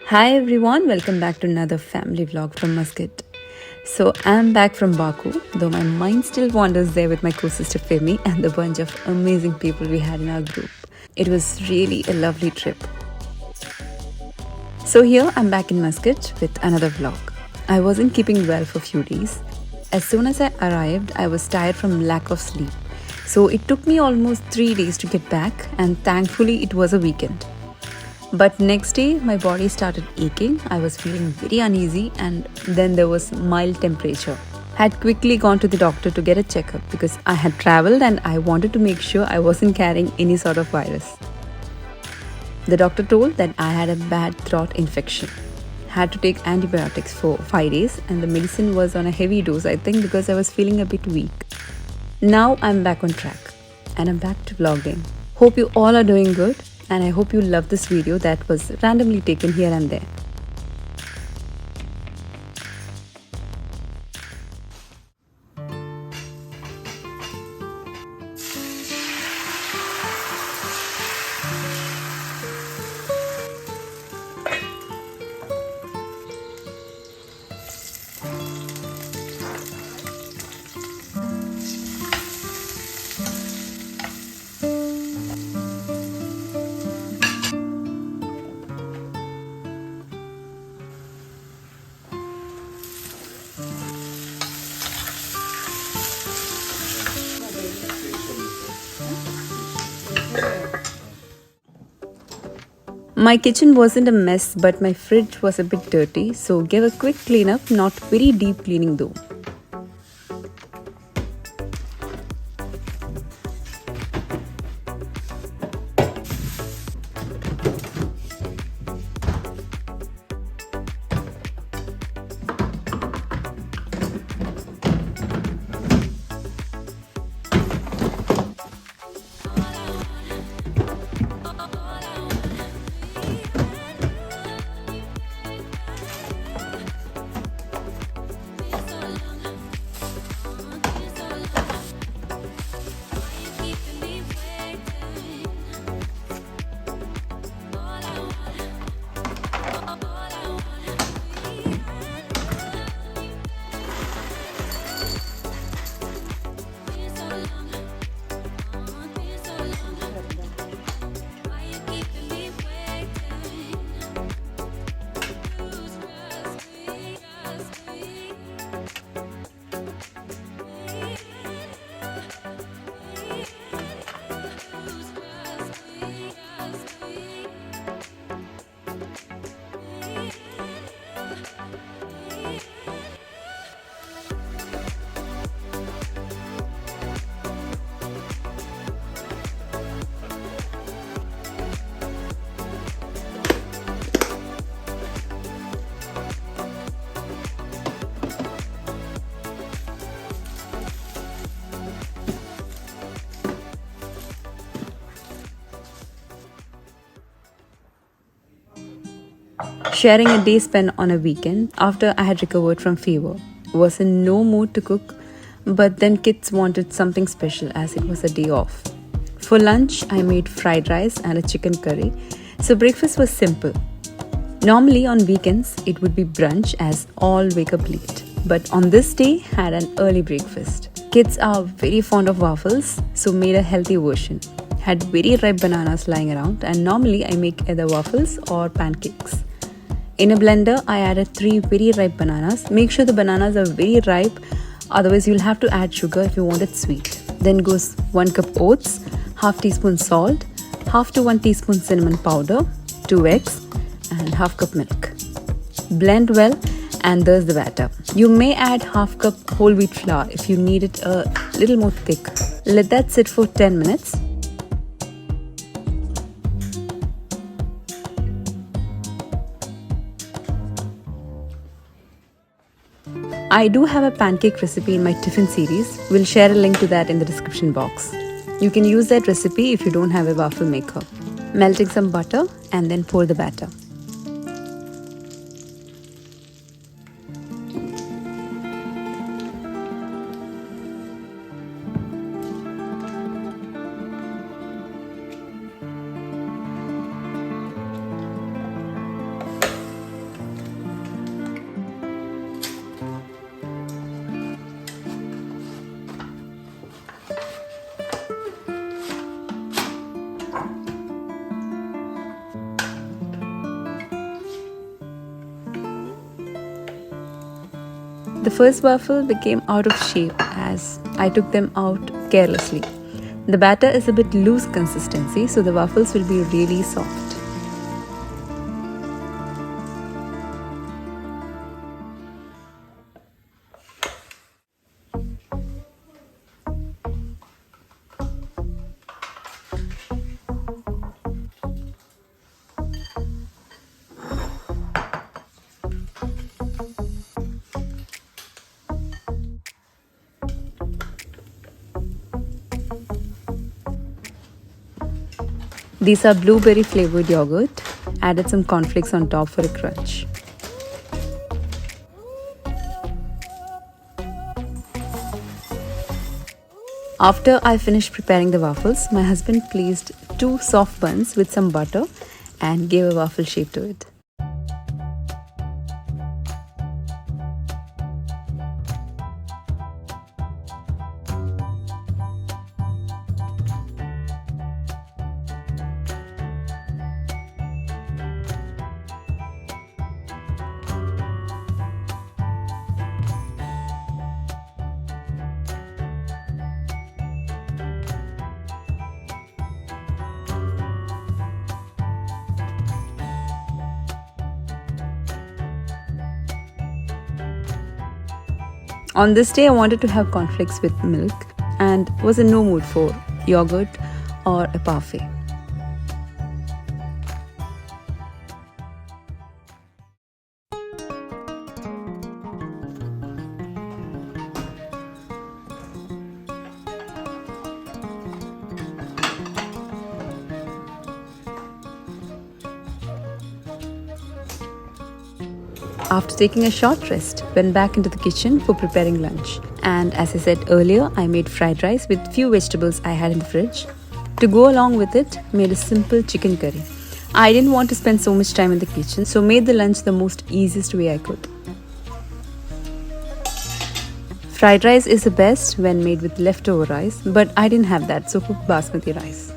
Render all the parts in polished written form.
Hi everyone, welcome back to another family vlog from Muscat. So I'm back from Baku, though my mind still wanders there with my co-sister Femi and the bunch of amazing people we had in our group. It was really a lovely trip. So here I'm back in Muscat with another vlog. I wasn't keeping well for a few days. As soon as I arrived, I was tired from lack of sleep. So it took me almost 3 days to get back, and thankfully it was a weekend. But next day, my body started aching. I was feeling very uneasy, and then there was mild temperature. Had quickly gone to the doctor to get a checkup because I had traveled and I wanted to make sure I wasn't carrying any sort of virus. The doctor told that I had a bad throat infection. Had to take antibiotics for 5 days, and the medicine was on a heavy dose, I think, because I was feeling a bit weak. Now I'm back on track and I'm back to vlogging. Hope you all are doing good, and I hope you love this video that was randomly taken here and there. My kitchen wasn't a mess, but my fridge was a bit dirty, so gave a quick cleanup, not very deep cleaning though. Sharing a day spent on a weekend after I had recovered from fever. Was in no mood to cook, but then kids wanted something special as it was a day off. For lunch, I made fried rice and a chicken curry, so breakfast was simple. Normally on weekends, it would be brunch as all wake up late, but on this day, had an early breakfast. Kids are very fond of waffles, so made a healthy version. Had very ripe bananas lying around, and normally I make either waffles or pancakes. In a blender, I added 3 very ripe bananas. Make sure the bananas are very ripe, otherwise you'll have to add sugar if you want it sweet. Then goes 1 cup oats, half teaspoon salt, half to 1 teaspoon cinnamon powder, 2 eggs, and half cup milk. Blend well, and there's the batter. You may add half cup whole wheat flour if you need it a little more thick. Let that sit for 10 minutes. I do have a pancake recipe in my tiffin series. We'll share a link to that in the description box. You can use that recipe if you don't have a waffle maker. Melting some butter and then pour the batter. The first waffle became out of shape as I took them out carelessly. The batter is a bit loose consistency, so the waffles will be really soft. These are blueberry flavored yogurt. Added some cornflakes on top for a crunch. After I finished preparing the waffles, my husband placed 2 soft buns with some butter and gave a waffle shape to it. On this day, I wanted to have cornflakes with milk and was in no mood for yogurt or a parfait. After taking a short rest, went back into the kitchen for preparing lunch. And as I said earlier, I made fried rice with few vegetables I had in the fridge. To go along with it, made a simple chicken curry. I didn't want to spend so much time in the kitchen, so made the lunch the most easiest way I could. Fried rice is the best when made with leftover rice, but I didn't have that, so cooked basmati rice.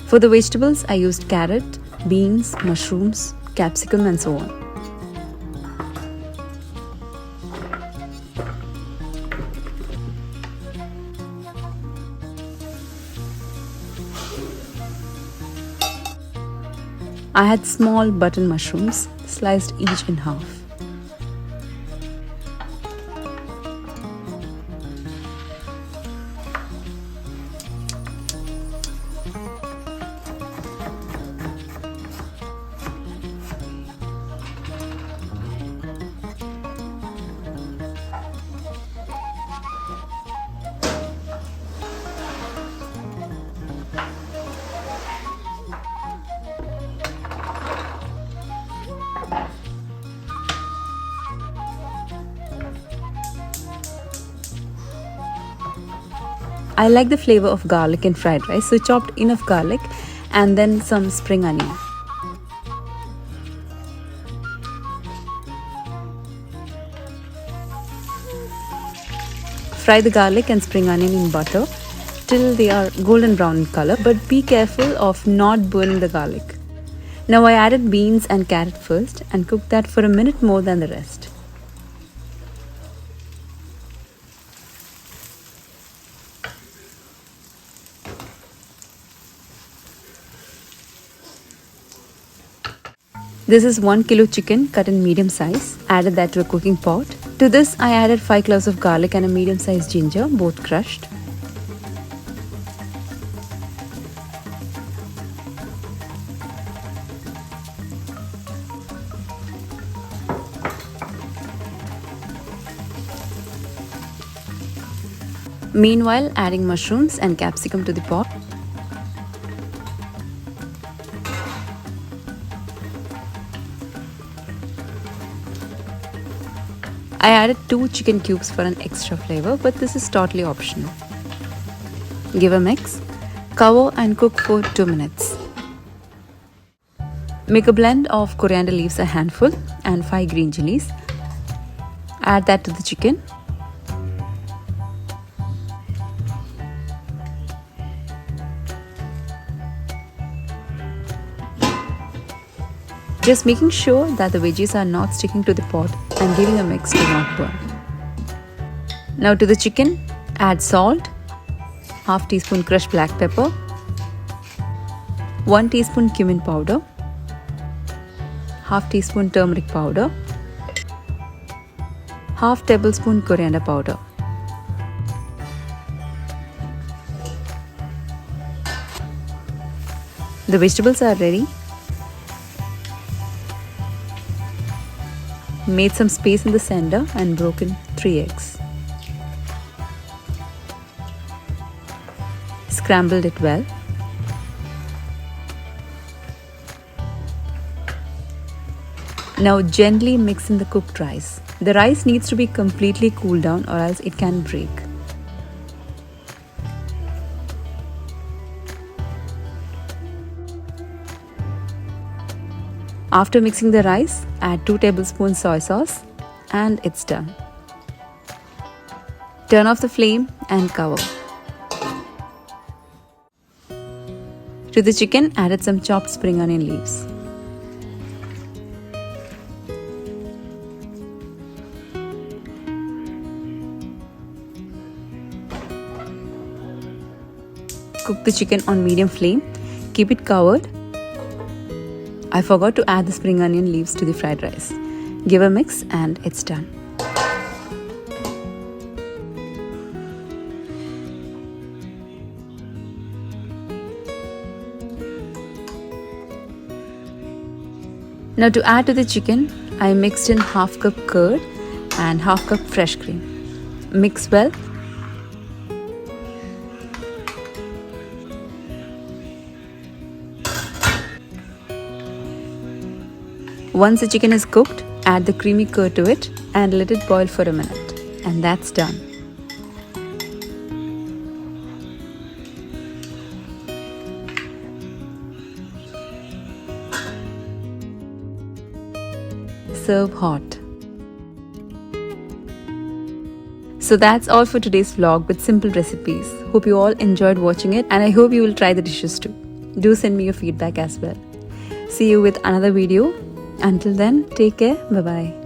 For the vegetables, I used carrot, beans, mushrooms, capsicum and so on. I had small button mushrooms, sliced each in half. I like the flavor of garlic in fried rice, so chopped enough garlic and then some spring onion. Fry the garlic and spring onion in butter till they are golden brown in color, but be careful of not burning the garlic. Now I added beans and carrot first and cooked that for a minute more than the rest. This is 1 kilo chicken cut in medium size. Added that to a cooking pot. To this I added 5 cloves of garlic and a medium sized ginger, both crushed. Meanwhile, adding mushrooms and capsicum to the pot. I added 2 chicken cubes for an extra flavor, but this is totally optional. Give a mix, cover and cook for 2 minutes. Make a blend of coriander leaves, a handful, and 5 green chilies. Add that to the chicken. Just making sure that the veggies are not sticking to the pot and giving a mix to not burn. Now to the chicken, add salt, half teaspoon crushed black pepper, 1 teaspoon cumin powder, half teaspoon turmeric powder, half tablespoon coriander powder. The vegetables are ready. Made some space in the center and broken 3 eggs. Scrambled it well. Now gently mix in the cooked rice. The rice needs to be completely cooled down or else it can break. After mixing the rice, add 2 tablespoons soy sauce and it's done. Turn off the flame and cover. To the chicken, added some chopped spring onion leaves. Cook the chicken on medium flame. Keep it covered. I forgot to add the spring onion leaves to the fried rice. Give a mix and it's done. Now to add to the chicken, I mixed in half cup curd and half cup fresh cream. Mix well. Once the chicken is cooked, add the creamy curd to it and let it boil for a minute. And that's done. Serve hot. So that's all for today's vlog with simple recipes. Hope you all enjoyed watching it and I hope you will try the dishes too. Do send me your feedback as well. See you with another video. Until then, take care. Bye-bye.